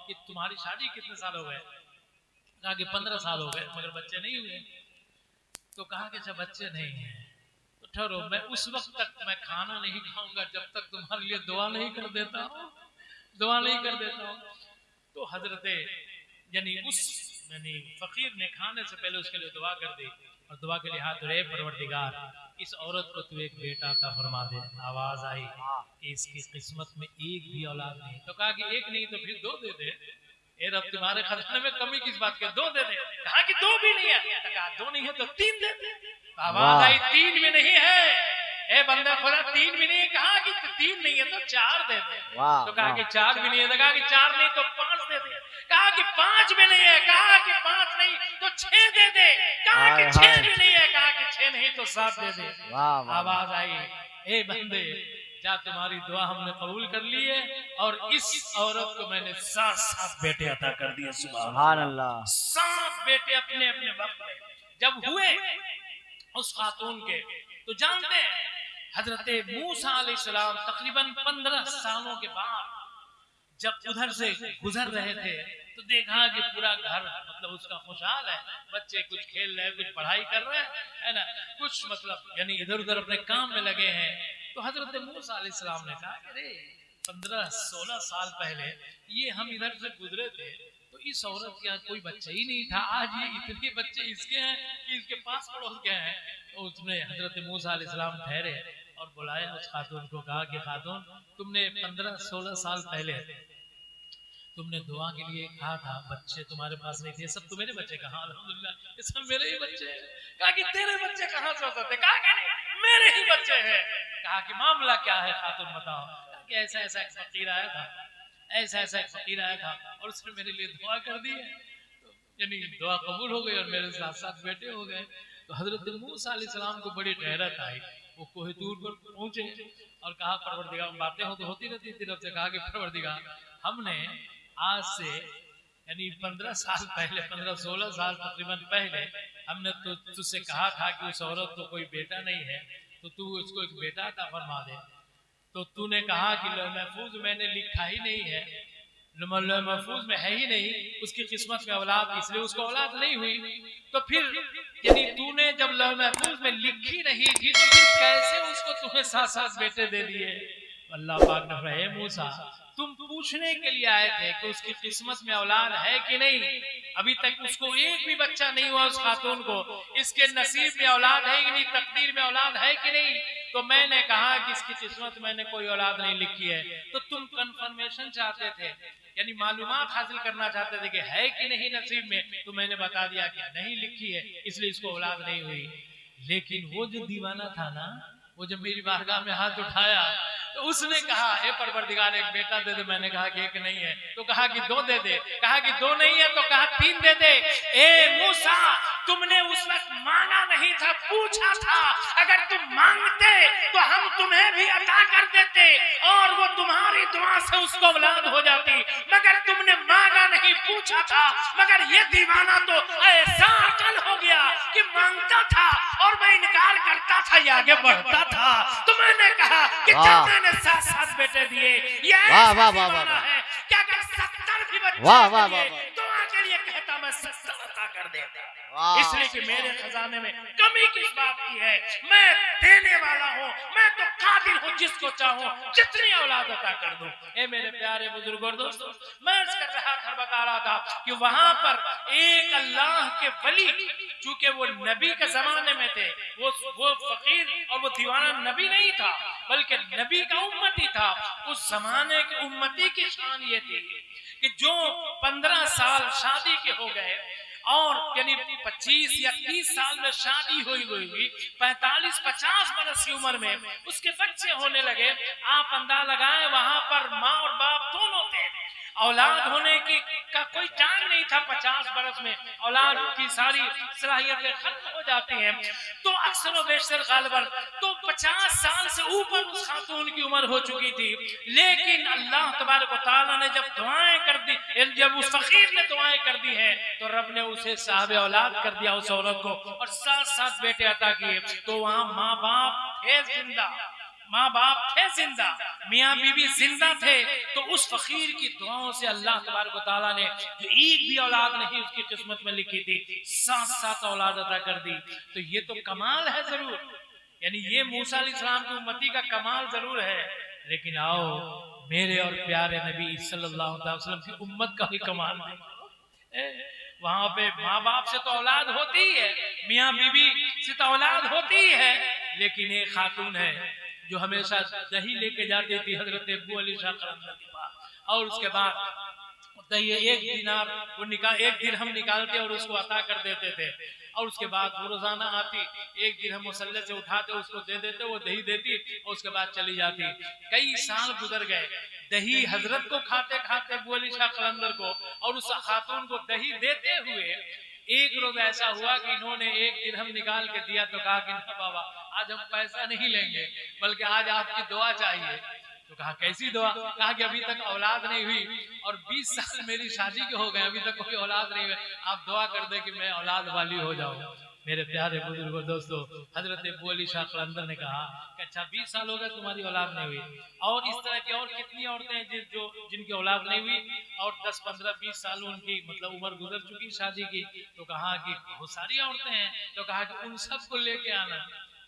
कि तुम्हारी शादी कितने साल हो गए? कहा कि 15 साल हो गए मगर बच्चे नहीं हुए। तो कहा कि अच्छा बच्चे नहीं है तो ठहरो, मैं उस वक्त तक मैं खाना नहीं खाऊंगा जब तक तुम्हारे लिए दुआ नहीं कर देता हूँ, दुआ नहीं कर देता हूँ। तो हजरत यानी फकीर ने खाने से पहले उसके लिए दुआ कर दी और दुआ के लिए हाथ रे परवरदिगार इस औरत को तू एक बेटा अता फरमा दे। आवाज आई कि इसकी किस्मत में एक भी औलाद नहीं। तो कहा कि एक नहीं तो फिर 2 दे दे। ए रब तुम्हारे खजाने में कमी किस बात के, 2 दे दे। कहा कि 2 भी नहीं है। तो कहा 2 नहीं है तो 3 दे दे। आवाज आई 3 भी नहीं है। ए बंदा खुदा 3 भी नहीं है। कहा कि 3 नहीं है तो 4 दे दे। तो कहा कि 4 भी नहीं है। तो कहा कि 4 नहीं तो 5 दे दे। कहा कि 5 भी नहीं है। कहा कि 5 नहीं तो 6 दे दे। कहा कि 6 भी नहीं है। कहा कि 6 नहीं तो 7 दे दे। आवाज आई ए बंदे जा तुम्हारी दुआ हमने कबूल कर ली है और इस औरत को मैंने 7 बेटे अता कर दिए। सुभान अल्लाह। 7 बेटे अपने अपने वक्त में जब हुए उस खातून के, तो जानते हैं हजरत मूसा अलैहिस्सलाम तकरीबन 15 सालों के बाद जब उधर से गुजर रहे थे तो देखा कि पूरा घर मतलब उसका खुशहाल है, बच्चे कुछ खेल रहे हैं, कुछ पढ़ाई कर रहे हैं, है ना, कुछ मतलब यानी इधर उधर अपने काम में लगे हैं। तो हजरत मूसा अलैहिस्सलाम ने कहा अरे 15-16 साल पहले ये हम इधर से गुजरे थे तो इस औरत का कोई बच्चा ही नहीं था, आज ये इतने बच्चे इसके हैं कि इसके पास पड़ोस गए हैं। तो उसने हजरत मूसा अलैहिस्सलाम ठहरे और बुलाया उस खातून को, कहा कि खातून तुमने 15-16 साल पहले तुमने दुआ के लिए कहा था, बच्चे तुम्हारे पास नहीं थे, सब तुम्हारे बच्चे कहाँ? अल्हम्दुलिल्लाह ये सब मेरे ही बच्चे हैं। कहा कि तेरे बच्चे कहाँ से हो सकते? कहा कि नहीं मेरे ही बच्चे हैं। कहा कि मामला क्या है खातून बताओ? कहा कि ऐसा ऐसा एक फकीर आया था, ऐसा ऐसा एक फकीर आया था और उसने मेरे लिए दुआ कर दी है, यानी दुआ कबूल हो गई और मेरे साथ 7 बेटे हो गए। तो हजरत मूसा अलैहिस्सलाम को बड़ी हैरत आई, वो कोहे दूर पर पहुंचे और कहा परवरदिगार, बातें हो तो होती रहती तरफ से, कहा कि परवरदिगार हमने आज से यानी 15 साल पहले 15-16 साल तकरीबन पहले हमने तो तुझसे कहा था कि उस औरत को कोई बेटा नहीं है तो तू उसको एक बेटा अता फरमा दे। तो तूने कहा कि लौह महफूज मैंने लिखा ही नहीं है, लौह महफूज में है ही नहीं उसकी किस्मत में औलाद, इसलिए उसको औलाद नहीं हुई। तो फिर यानी तूने जब लौह महफूज में लिखी नहीं थी तो फिर कैसे उसको तुम्हें 7 बेटे दे दिए? अल्लाह पाक ने फरमाया मूसा तुम पूछने के लिए आए थे कि उसकी किस्मत में औलाद है कि नहीं, अभी तक उसको एक भी बच्चा नहीं हुआ उस खातून को, इसके नसीब में औलाद है कि नहीं, तकदीर में औलाद है कि नहीं। तो मैंने कहा कि इसकी किस्मत मैंने कोई औलाद नहीं लिखी है। तो तुम कंफर्मेशन चाहते थे, यानी मालूमात हासिल करना चाहते थे कि है कि नहीं नसीब में, तो मैंने बता दिया कि नहीं लिखी है इसलिए इसको औलाद नहीं हुई। लेकिन वो जो दीवाना था ना, वो जब मेरी बारगाह में हाथ उठाया तो उसने कहा हे परवरदिगार एक बेटा दे दे। मैंने कहा कि एक नहीं है, तो कहा कि 2 दे दे। कहा कि 2 नहीं है तो कहा 3 दे दे। ए मूसा तुमने उस वक्त मांगा नहीं था, पूछा था, अगर तुम मांगते तो हम तुम्हें भी अता कर देते और वो तुम्हारी दुआ से उसको औलाद हो जाती, मगर तुमने मांगा नहीं, पूछा था। मगर ये दीवाना तो ऐसा अकल हो गया कि मांगता था और मैं इनकार करता था, ये आगे बढ़ता था। तो मैंने कहा कि जब मैंने 7 बेटे दिए, ये दीवाना है क्या अगर 70 भी बच्चे दुआ के लिए कहता मैं 70 अता कर देता। इसलिए कि मेरे खजाने में कमी किस बात की है, मैं देने वाला हूँ, मैं तो कादिर हूँ जिसको चाहूँ जितनी औलाद अता कर दूं। ए मेरे प्यारे बुजुर्गों और दोस्तों, मैं कर रहा था, बता रहा था कि वहां पर एक अल्लाह के वली, चूंकि वो नबी के जमाने में थे, वो फकीर और वो दीवाना नबी नहीं था बल्कि नबी का उम्मती था। उस जमाने के उम्मती की शान ये थी कि जो 15 साल शादी के हो गए और यानी 25 या 30 साल में शादी हुई 45-50 बरस की उम्र में उसके बच्चे होने लगे। आप अंदाजा लगाएं वहां पर माँ और बाप दोनों थे, औलाद होने की का कोई टाइम नहीं था। 50 बरस में औलाद की सारी सलाहियतें खत्म हो जाती हैं। तो अक्सर बेशतर गालिबन तो 50 साल से ऊपर उस खातून की उम्र हो चुकी थी। लेकिन अल्लाह तबारक व तआला ने जब दुआएं कर दी, जब उस फकीर ने दुआएं कर दी है तो रब ने उसे साहब औलाद कर दिया उस औरत को और 7 बेटे अता किए। तो वहां माँ बाप थे जिंदा, माँ बाप थे जिंदा, मियाँ बीवी जिंदा थे, तो उस फकीर की दुआओं से अल्लाह तबारक व तआला ने जो एक भी औलाद नहीं उसकी किस्मत में लिखी थी, 7 औलाद अता कर दी। तो ये तो कमाल है जरूर, यानी ये मूसा अलैहिस्सलाम की उम्मती का कमाल जरूर है। लेकिन आओ मेरे और प्यारे नबी सल्लल्लाहु अलैहि वसल्लम की उम्मत का भी कमाल है। वहां पे माँ बाप से तो औलाद होती ही है, मियाँ बीवी से तो औलाद होती ही है, लेकिन एक खातून है जो हमेशा दही लेके जाती थी हजरत अबू अली शाह कलंदर के पास, और उसके बाद दही एक दिरहम निकालते और उसको अता कर देते थे, और उसके बाद वो रोजाना आती, एक दिरहम मुसल्ले से उठाते उसको दे देते, वो दही देती और उसके बाद चली जाती। कई साल गुजर गए, दही हजरत को खाते खाते अबू अली शाह कलंदर को और उस खातून को दही देते हुए एक रोज ऐसा हुआ कि इन्होंने एक दिरहम निकाल के दिया तो कहा कि ना बाबा आज हम पैसा नहीं लेंगे, बल्कि आज आपकी दुआ चाहिए। तो कहा कैसी दुआ? कहा कि अभी तक औलाद नहीं हुई और 20 साल मेरी शादी के हो गए, अभी तक कोई औलाद नहीं हुई, आप दुआ कर दे कि मैं औलाद वाली हो जाऊं। मेरे प्यारे बुजुर्गों दोस्तों, हजरत अबू अली शाह कलंदर ने कहा कि अच्छा 20 साल हो गए तुम्हारी औलाद नहीं हुई, और इस तरह की और कितनी औरतें हैं जिनकी औलाद नहीं हुई और 10, 15, 20 साल उनकी मतलब उम्र गुजर चुकी शादी की। तो कहा कि बहुत सारी औरतें हैं, तो कहा कि उन सब को लेके आना,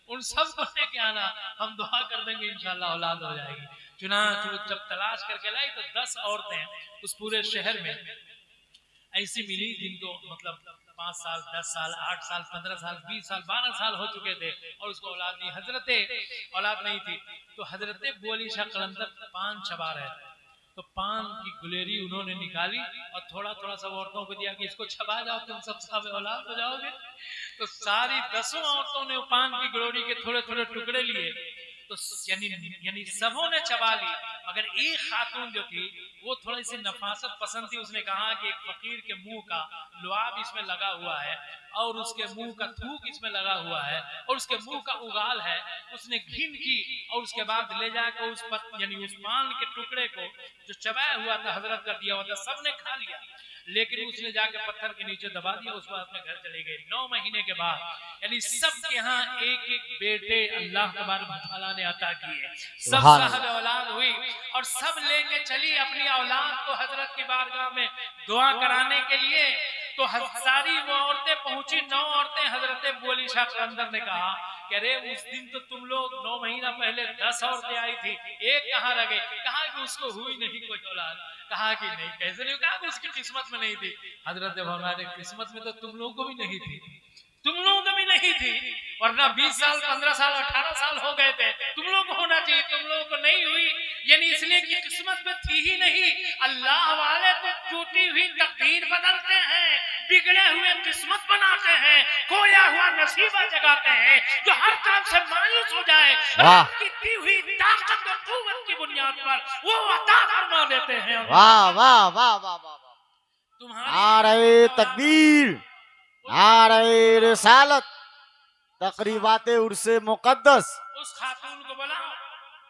उन सब को लेके आना, हम दुआ कर देंगे इंशाल्लाह औलाद हो जाएगी। चुनांचे जब तलाश करके लाई तो 10 औरतें उस पूरे शहर में ऐसी मिली जिनको मतलब 5 साल, 10 साल, 8 साल, 15 साल, 20 साल, 12 साल हो चुके थे और उसको औलाद नहीं, औलाद नहीं थी। तो हजरत अबू अली शाह कलंदर पान चबा रहे थे, तो पान की गुलेरी उन्होंने निकाली और थोड़ा थोड़ा सब औरतों को दिया कि इसको छबा जाओ, तुम सब औलाद हो जाओगे। तो सारी 10 औरतों ने पान की गुलेरी के थोड़े थोड़े टुकड़े लिए, तो यानी सबों ने चबा ली, मगर एक खातून जो थी वो थोड़ी सी नफासत पसंद थी। उसने कहा कि एक फकीर के मुंह का लुआब इसमें लगा हुआ है और उसके मुंह का थूक इसमें लगा हुआ है और उसके मुंह का उगाल है। उसने घिन की और उसके बाद ले जाकर उस पान के टुकड़े को जो चबाया हुआ था हजरत कर दिया हुआ था, सबने खा लिया, लेकिन उसने जाके पत्थर के नीचे दबा दिया, उस बाद अपने घर चले गए। 9 महीने के बाद यानी सबके यहाँ एक एक बेटे अल्लाह तबारक व तआला ने अता किए, सब साहब औलाद हुई और सब लेके चली अपनी औलाद को हजरत की बारगाह में दुआ कराने के लिए। तो सारी वो औरतें पहुंची, 9 औरतें। हजरत अबू अली शाह कलंदर ने कहा कि अरे उस दिन तो तुम लोग 9 महीना पहले 10 औरतें आई थी, एक कहाँ रह गई? कहा कि उसको हुई नहीं कोई औलाद। कहा कि नहीं, कैसे नहीं? कहा कि उसकी किस्मत में नहीं थी। हजरत फरमाते किस्मत में तो तुम लोगों को भी नहीं थी, तुम लोगों को भी नहीं थी, वरना 20 साल, 15 साल, 18 साल हो गए थे, तुम लोग को होना चाहिए, तुम लोगों को नहीं हुई, यानी इसलिए कि किस्मत में थी ही नहीं। अल्लाह वाले तो टूटी हुई तकदीर बदलते हैं, बिगड़े हुए किस्मत बनाते हैं, खोया हुआ नसीबा जगाते हैं। जो हर तरफ से मायूस हो जाए, की दी हुई ताकत और कुव्वत की बुनियाद पर वो अता फरमा देते हैं। वाह वाह वाह वाह वाह, तुम्हारी तकबीर, नारे रिसालत, तकरीबाते उर्से मुकद्दस। उस खातून को बोला,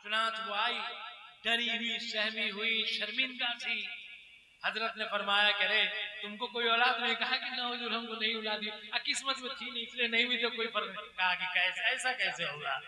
चुनांचे वो आई, डरी हुई, सहमी हुई, शर्मिंदा थी। हजरत ने फरमाया कि अरे तुमको कोई औलाद नहीं? कहा कि ना हुजूर हमको नहीं औलाद दी, किस्मत में थी नहीं इसलिए नहीं हुई, तो कोई फर्क नहीं। कहा कि कैसे, ऐसा कैसे होगा?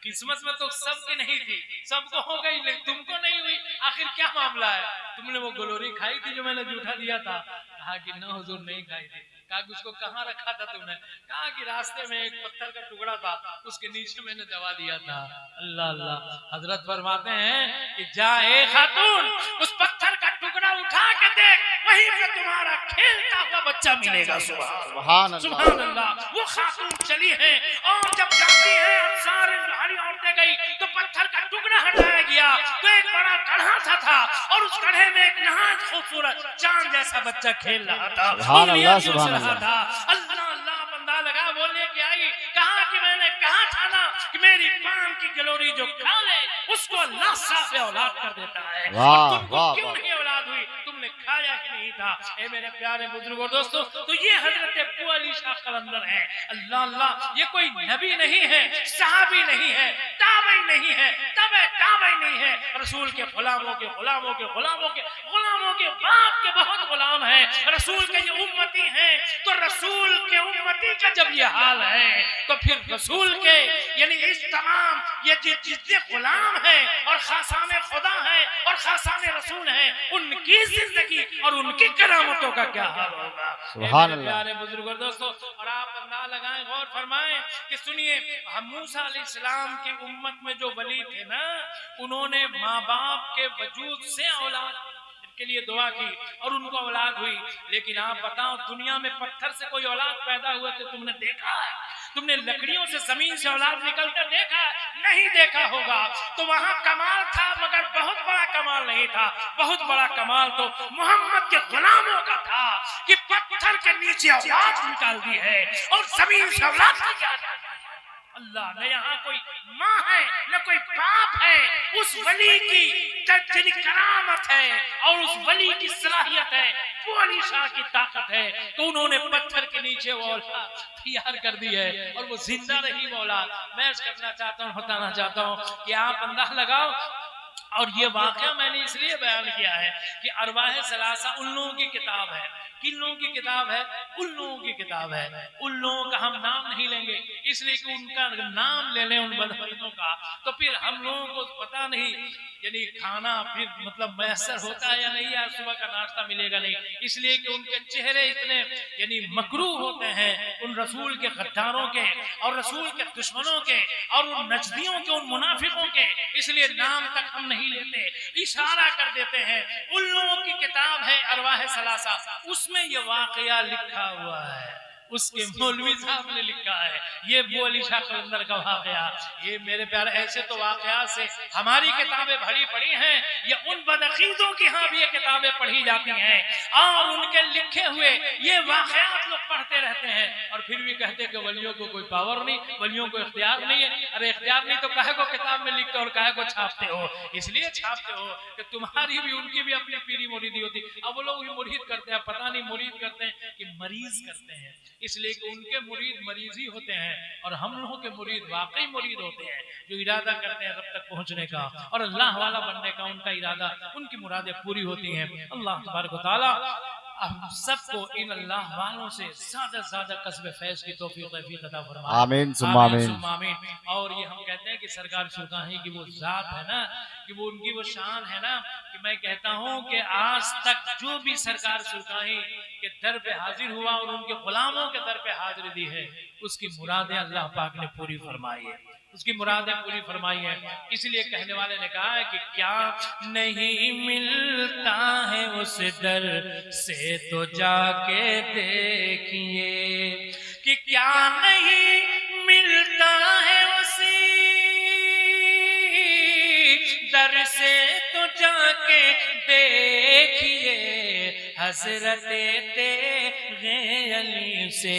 किस्मत में तो सबकी नहीं थी, सबको हो गई, लेकिन तुमको नहीं हुई, आखिर क्या मामला है? तुमने वो गोलोरी खाई थी जो मैंने जूठा दिया था? कहा कि ना हुजूर नहीं खाई थी। कहा कि उसको कहाँ रखा था तुमने? कहा कि रास्ते में एक पत्थर का टुकड़ा था, उसके नीचे मैंने दबा दिया था। अल्लाह अल्लाह। हजरत फरमाते हैं कि जा ए खातून, उस पत्थर का टुकड़ा उठा के देख, वहीं पे तुम्हारा खेलता हुआ बच्चा मिलेगा। सुभान अल्लाह। वो खातून चली है और जब जाती है और सारी औरतें गई तो पत्थर का टुकड़ा हटाया गया, तो एक बड़ा गड्ढा था और उस गड्ढे में एक नहायत खूबसूरत चांद जैसा बच्चा खेल रहा था। अल्लाह अल्लाह बंदा लगा बोलने की आई, कहा कि मैंने कहा था ना कि मेरी पान की गिलोरी जो खा ले उसको अल्लाह साफ औलाद कर देता है। तुमको क्यों नहीं औलाद हुई? तुमने खाया ही नहीं था। ए मेरे प्यारे बुजुर्गों दोस्तों, तो ये हजरत अबू अली शाह कलंदर है। अल्लाह अल्लाह, ये कोई नबी नहीं है, सहाबी नहीं है, ताबई नहीं है, तबे ताबई नहीं है, रसूल के गुलामों के गुलामों के गुलामों के गुलामों के बाप के बहुत गुलाम हैं, रसूल के ये उम्मती हैं, तो रसूल के उम्मती का जब ये हाल है तो फिर रसूल के यानी इस तमाम ये जितने गुलाम हैं और खासाने खुदा हैं और खासाने रसूल हैं, उनकी जिंदगी और उनकी करामतों का क्या हाल होगा। सुभान अल्लाह। प्यारे बुजुर्गों दोस्तों, और आप अंदाज़ा लगाएं, गौर फरमाएं कि सुनिए, मूसा अलैहिस्सलाम की उम्मत में जो वली थे ना, उन्होंने माँ बाप के वजूद से औलाद के लिए दुआ की और उनको औलाद हुई। लेकिन आप बताओ, दुनिया में पत्थर से कोई औलाद पैदा हुआ तो तुमने देखा है? तुमने लकड़ियों से, जमीन से औलाद निकलते देखा? नहीं देखा होगा। तो वहां कमाल था, मगर बहुत बड़ा कमाल नहीं था। बहुत बड़ा कमाल तो मोहम्मद के गुलामों का था कि पत्थर के नीचे औलाद निकाल दी है और जमीन से औलाद निकाल दी। अल्लाह न यहाँ कोई माँ है न कोई बाप है, उस वली की करामत है और उस वली की सलाहियत है, वो अली शाह की ताकत है। तो उन्होंने पत्थर के नीचे वो औलाद तैयार कर दी है और वो जिंदा रही वो औलाद। मैं करना चाहता हूँ, बताना चाहता हूँ कि आप अंदाज़ा लगाओ, और ये वाकया मैंने इसलिए बयान किया है कि अरवाह सलासा उन लोगों की किताब है। किन लोगों की किताब है? उन लोगों की किताब है। उन लोगों का हम नाम नहीं लेंगे, इसलिए कि उनका नाम ले लें उन बदफलों का तो फिर हम लोगों को पता नहीं यानी खाना फिर मतलब मैसर होता है या नहीं, या सुबह का नाश्ता मिलेगा नहीं, इसलिए कि उनके चेहरे इतने यानी मकरूह होते हैं उन रसूल के गद्दारों के और रसूल के दुश्मनों के और उन नजदियों के, उन मुनाफिकों के, इसलिए नाम तक हम नहीं लेते, इशारा कर देते हैं। उन लोगों की किताब है अरवाह सलासा, उसमें ये वाकया लिखा हुआ है। उसके मौलवी साहब ने लिखा है ये वो अली शाह कलंदर का वाकया। ये मेरे प्यारे ऐसे तो वाकयात से हमारी किताबें भरी पड़ी हैं, ये उन बदअकीदों की यहाँ भी ये किताबें पढ़ी जाती हैं और उनके लिखे हुए ये वाकयात लोग पढ़ते रहते हैं और फिर भी कहते हैं कि वलियों को कोई पावर नहीं, वलियों को इख्तियार नहीं है। अरे इख्तियार नहीं तो काहे को किताब में लिखते और काहे को छापते हो? इसलिए छापते हो कि तुम्हारी भी उनकी भी अपनी पीरी मुरीदी होती। अब वो लोग मुरीद करते हैं, पता नहीं मुरीद करते हैं कि मरीज करते हैं, इसलिए कि उनके मुरीद मरीज ही होते हैं और हम लोगों के मुरीद वाकई मुरीद होते हैं जो इरादा करते हैं रब तक पहुंचने का और अल्लाह वाला बनने का। उनका इरादा, उनकी मुरादें पूरी होती हैं। अल्लाह तबारक व तआला हम सबको इन अल्लाह वालों से ज्यादा कस्ब फैज की तौफीक अता फरमाए। आमीन सुम्मा आमीन। और ये हम कहते हैं कि सरकार सुल्तानी की वो जात है ना, कि वो उनकी वो शान है ना, कि मैं कहता हूँ कि आज तक जो भी सरकार सुल्तानी के दर पे हाजिर हुआ और उनके गुलामों के दर पे हाजिरी दी है, उसकी मुरादें अल्लाह पाक ने पूरी फरमाई है, उसकी मुरादें पूरी फरमाई है। इसलिए कहने वाले ने कहा है कि क्या नहीं मिलता है उस दर से तो जाके देखिए, कि क्या नहीं मिलता है उसी दर से तो जाके देखिए, हजरत तेरे अली से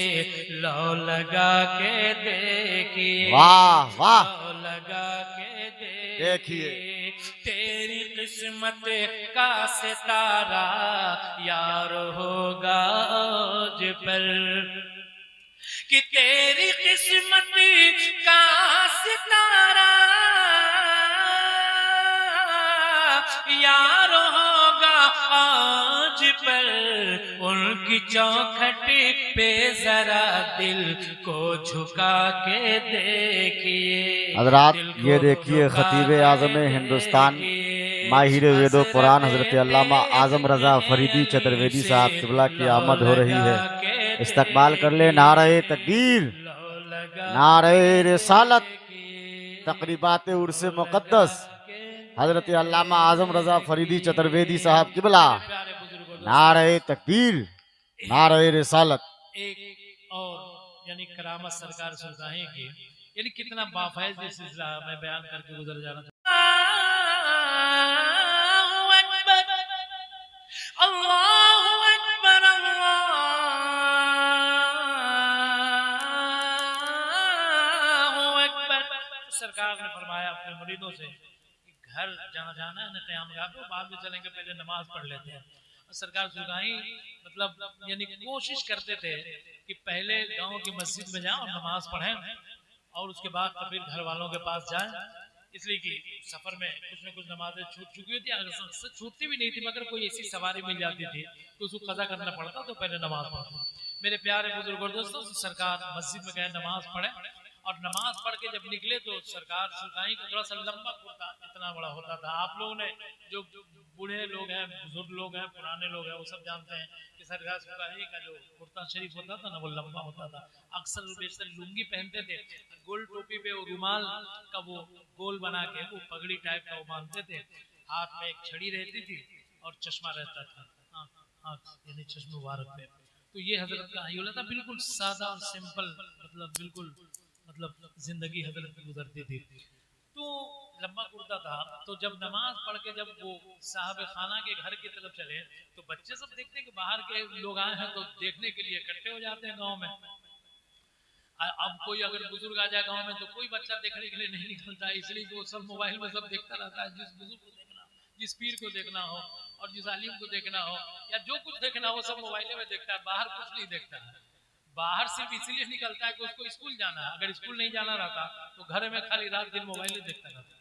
लो लगा के देखिए, वाह वाह, लो लगा के देखिए तेरी किस्मत का सितारा यार होगा आज पर, कि तेरी किस्मत का सितारा यार होगा आज पर, उनकी चौखट पे जरा दिल को झुका के देखिए। हजरात ये देखिए खतीब आज़म हिंदुस्तान माहिर वेदो कुरान हजरत अल्लामा आजम रजा फरीदी चतुर्वेदी साहब किबला की आमद हो रही है। इस्तकबाल कर ले नारे तकबीर, नारे रिसालत, तकरीबात उर्स मुक़द्दस हजरत अल्लामा आजम रजा फरीदी चतुर्वेदी साहब किबला, नारे तकबीर, नारे रिसालत। एक और यानी करामत सरकार सुल्तानी की, यानी कितना बाफैज़ ये सिलसिला मैं बयान करके गुजर जाना था। अल्लाहु अकबर, अल्लाहु अकबर। सरकार ने फरमाया अपने मुरीदों से घर जहाँ जाना है ना क़यामगाह पे, बाद में चलेंगे, पहले नमाज पढ़ लेते हैं। सरकार सुल्तानी मतलब यानी कोशिश करते थे कि पहले गांव की मस्जिद में जाएं और नमाज पढ़ें और उसके बाद फिर घर वालों के पास जाएं। इसलिए कि सफर में कुछ न कुछ नमाजें छूट चुकी होती, अक्सर छूटती भी नहीं थी, मगर कोई ऐसी सवारी मिल जाती थी तो उसको कज़ा करना पड़ता, तो पहले नमाज पढ़ते। मेरे प्यारे बुजुर्ग दोस्तों, सरकार मस्जिद में गए नमाज पढ़े, और नमाज पढ़ के जब निकले तो सरकार सुनाई का थोड़ा सा लंबा कुर्ता इतना बड़ा होता था। आप लोगों ने जो बूढ़े लोग हैं, बुजुर्ग लोग हैं, पुराने लोग हैं, वो सब जानते हैं कि सरकार सुनाई का जो कुर्ता शरीफ होता था ना, वो लंबा होता था। अक्सर बेशतर लुंगी पहनते थे, गोल टोपी पे वो रुमाल का वो गोल बना के वो पगड़ी टाइप का वो बांधते थे, हाथ में एक छड़ी रहती थी और चश्मा रहता था, यानी चश्मे मुबारक पे। तो ये हजरत का आयुला था, बिल्कुल सादा और सिंपल, मतलब जिंदगी हजरत की गुजरती थी। तो लंबा कुर्ता था। तो जब नमाज पढ़ के जब वो साहब खाना के घर की तरफ चले तो बच्चे सब देखते कि बाहर के लोग आए हैं, तो देखने के लिए इकट्ठे हो जाते हैं गांव में। अब कोई अगर बुजुर्ग आ जाए गांव में तो कोई बच्चा देखने के लिए नहीं निकलता है, इसलिए वो सब मोबाइल में सब देखता रहता है। जिस बुजुर्ग को देखना, जिस पीर को देखना हो और जिस आलिम को देखना हो या जो कुछ देखना हो सब मोबाइल में देखता है, बाहर कुछ नहीं देखता है। बाहर सिर्फ इसीलिए निकलता है कि उसको स्कूल जाना है, अगर स्कूल नहीं जाना रहता तो घर में खाली रात दिन मोबाइल देखता रहता।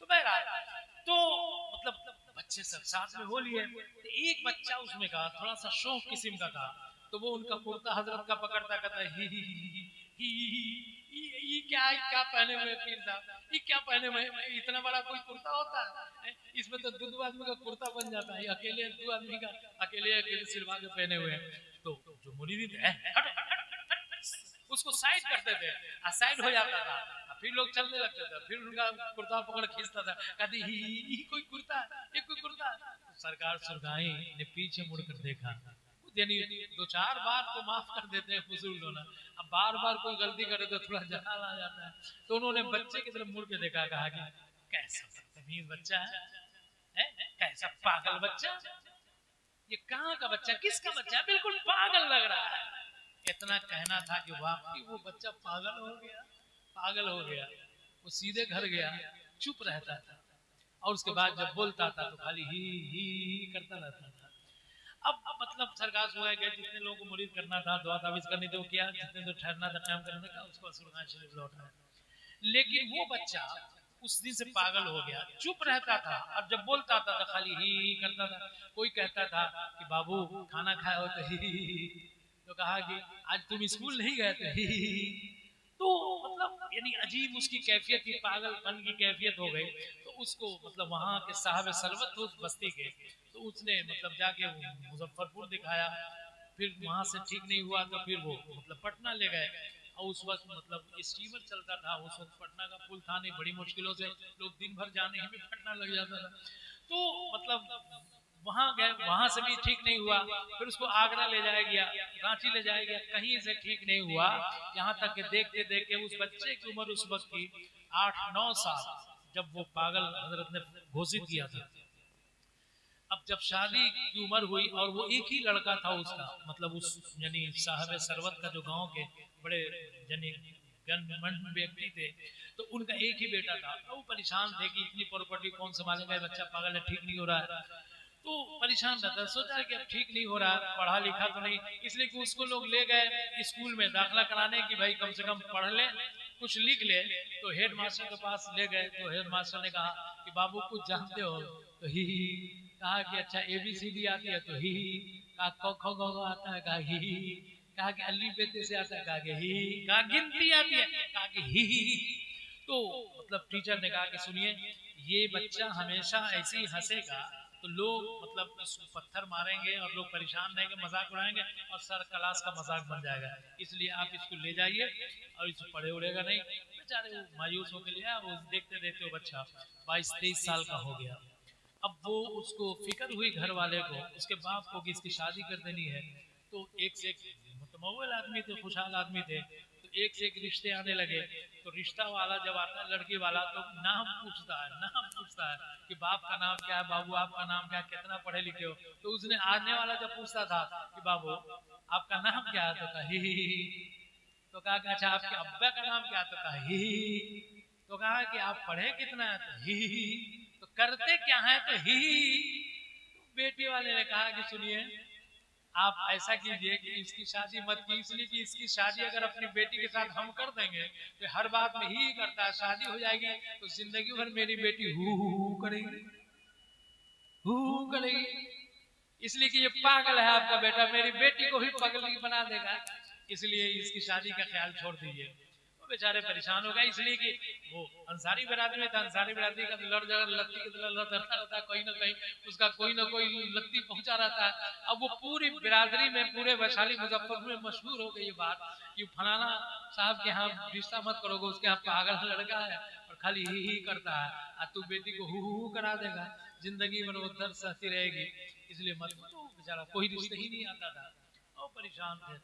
तो बहरहाल तो मतलब बच्चे सब साथ में हो लिए। तो एक बच्चा उसमें का थोड़ा सा शौक किस्म का था, तो वो उनका कुर्ता हजरत का पकड़ता कहता ही क्या पहने हुए पीर साहब, ये क्या पहने हुए, इतना बड़ा कोई कुर्ता होता है, इसमें तो दो आदमी का कुर्ता बन जाता है, अकेले दो आदमी का अकेले सिलवा के पहने हुए हैं। तो जो मुरीद उसको साइड करते थे, साइड हो जाता था, फिर लोग चलने लगते थे, फिर उनका कुर्ता पकड़ खींचता था, कहती ही कोई कुर्ता, ये कोई कुर्ता। तो सरकार सुरगाई ने पीछे मुड़कर देखा, यानी दो चार बार तो माफ कर देते हैं बुजुर्ग लोग, अब बार बार कोई गलती करे तो थोड़ा जलाल आ जाता है। तो उन्होंने बच्चे की तरफ मुड़ के देखा, कहा कि कैसा बदतमीज बच्चा है, कैसा पागल बच्चा, ये कहाँ का बच्चा, किसका बच्चा है, बिल्कुल पागल लग रहा है। इतना कहना था कि वाकई वो बच्चा पागल हो गया, पागल हो गया। वो सीधे घर गया, चुप रहता था, और उसके बाद जब बोलता था तो खाली ही करता रहता था। अब मतलब सरकार सुना गया, जितने लोगों को मुरीद करना था, दुआ तावीज़ करनी थी वो किया, जितने तो ठहरना था टाइम करने का, उसको सुरगान शरीफ लौटा। लेकिन वो बच्चा उस दिन से पागल हो गया, चुप रहता था, और जब बोलता था तो खाली ही करता था। कोई कहता था कि बाबू खाना खाए हो तो ही, तो कहा कि आज तुम स्कूल नहीं गए थे, तो मतलब यानी अजीब उसकी कैफियत थी, पागलपन की कैफियत हो गई। तो उसको मतलब वहाँ के साहब सरवत उस बस्ती के, तो उसने मतलब जाके मुजफ्फरपुर दिखाया, फिर वहाँ से ठीक नहीं हुआ तो फिर वो मतलब पटना ले गए। और उस वक्त मतलब स्टीमर चलता था, उस वक्त पटना का पुल था नहीं, बड़ी मुश्किलों से लोग दिन भर जाने ही में पटना लग जाता था। तो मतलब वहां गए, वहां से भी ठीक नहीं हुआ, फिर उसको आगरा ले जाया गया, रांची ले जाया गया, कहीं से ठीक नहीं हुआ। यहाँ तक कि देखते देखते उस बच्चे की उम्र उस वक्त की 8-9 साल, जब वो पागल हजरत ने घोषित किया था। अब जब शादी की उम्र हुई और वो एक ही लड़का था उसका, मतलब उस यानी साहब सरवत का जो गांव के बड़े यानी गणमान्य व्यक्ति थे, तो उनका एक ही बेटा था। तो वो परेशान थे कि इतनी प्रॉपर्टी कौन संभालेगा, बच्चा पागल है, ठीक नहीं हो रहा है। तो परेशान रहता, सोचा कि अब ठीक नहीं हो रहा, पढ़ा लिखा तो नहीं, इसलिए कि उसको लोग ले गए स्कूल में दाखिला कराने की भाई कम से कम पढ़ ले, कुछ लिख ले। तो हेड मास्टर के पास ले गए, तो हेड मास्टर ने कहा कि बाबू कुछ जानते हो, तो ही कहा कि अच्छा ABCD आती है, तो ही कहा क ख ग आता है, कहा ही कहा कि अली बेते से आता है, कहा कि ही कहा गिनती आती है, कहा कि ही। तो मतलब टीचर ने कहा कि सुनिए, ये बच्चा हमेशा ऐसे ही हंसेगा तो लोग मतलब इसको पत्थर मारेंगे और लोग परेशान रहेंगे, मजाक उड़ाएंगे और सर क्लास का मजाक बन जाएगा, इसलिए आप इसको ले जाइए और इसको पढ़े उड़ेगा नहीं। बेचारे वो मायूस होकर लिया, वो देखते देखते वो बच्चा 22-23 साल का हो गया। अब वो उसको फिक्र हुई घर वाले को, उसके बाप को कि इसकी शादी कर देनी है। तो एक से एक मुतमव्वल आदमी थे, खुशहाल आदमी थे, तो एक से एक रिश्ते आने लगे। तो रिश्ता वाला जब आता है लड़की वाला तो नाम पूछता है कि बाप का नाम क्या है, बाबू आपका नाम क्या है, कितना पढ़े लिखे हो। तो उसने आने वाला जब पूछता था कि बाबू आपका नाम क्या है, तो कहा ही। तो कहा कि अच्छा आपके अब्बा का नाम क्या है, तो कहा ही। तो कहा कि आप पढ़े कितना है, तो ही। तो करते क्या है, तो ही। बेटी वाले ने कहा कि सुनिए, आप ऐसा कीजिए कि इसकी शादी मत की, इसलिए कि इसकी शादी अगर अपनी बेटी के साथ हम कर देंगे तो हर बात में ही करता है, शादी हो जाएगी तो जिंदगी भर मेरी बेटी हु करेगी, हु करेगी। इसलिए कि ये पागल है आपका बेटा, मेरी बेटी को ही पगली बना देगा, इसलिए इसकी शादी का ख्याल छोड़ दीजिए। वो बेचारे परेशान हो गए, इसलिए कि वो अंसारी बिरादरी में था, अंसारी बिरादरी का लड़ झगड़ लत्ती की तरह लड़ता रहता, कहीं ना कहीं उसका कोई ना कोई लत्ती पहुंचा रहता है। अब वो पूरी बिरादरी में, पूरे वैशाली मुजफ्फरपुर में मशहूर हो गई ये बात कि फलाना साहब के यहाँ रिश्ता मत करोगे, उसके यहाँ पागल लड़का है और खाली ही करता है, तू बेटी को हु करा देगा, जिंदगी भर वो दर्द सहती रहेगी, इसलिए मत। बेचारा कोई रिश्ते ही नहीं आता था, वो परेशान थे।